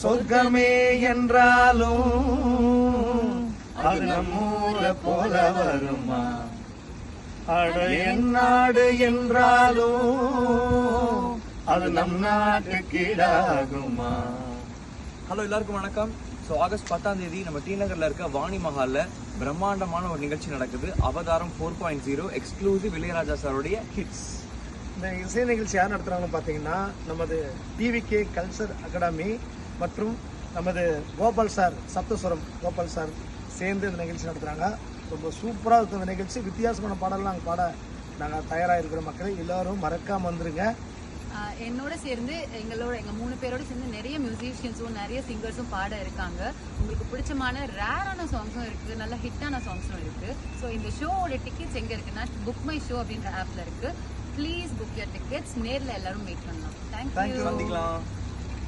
சொர்க்கமே என்றாலும் அது நம்மூரை போல வருமா? அட என் நாடு என்றாலும் அது நம் நாட்டு கீழாகுமா? ஹலோ, எல்லாருக்கும் வணக்கம். ஸோ ஆகஸ்ட் 10ஆம் தேதி நம்ம டி நகர்ல இருக்க வாணி மஹாலில் பிரம்மாண்டமான ஒரு நிகழ்ச்சி நடக்குது. அவதாரம் 4.0 எக்ஸ்க்ளூசிவ் இளையராஜா சாருடைய ஹிட்ஸ். இந்த இசை நிகழ்ச்சி யார் நடத்துகிறாங்கன்னு பார்த்தீங்கன்னா, நமது டிவிகே கல்ச்சர் அகாடமி மற்றும் நமது கோபால் சார், சப்தஸ்வரம் கோபால் சார் சேர்ந்து இந்த நிகழ்ச்சி நடத்துகிறாங்க. ரொம்ப சூப்பராக இருக்கும் இந்த நிகழ்ச்சி. வித்தியாசமான பாடலாம் நாங்கள் பாட நாங்கள் தயாராக இருக்கிற மக்கள் எல்லோரும் மறக்காமல் வந்துருங்க. என்னோட சேர்ந்து எங்க 3 பேரோட சேர்ந்து நிறைய மியூசிஷியன்ஸும் நிறைய சிங்கர்ஸும் பாட இருக்காங்க. உங்களுக்கு பிடிச்சமான ரேரான சாங்ஸும் இருக்கு, நல்ல ஹிட்டான சாங்ஸும் இருக்கு. ஸோ இந்த ஷோவோட டிக்கெட்ஸ் எங்க இருக்குன்னா புக் மை ஷோ அப்படின்ற ஆப்ல இருக்கு. Please book your tickets. நேரில் எல்லாரும் மீட் பண்ணலாம். தேங்க்யூ. சந்திக்கலாம்.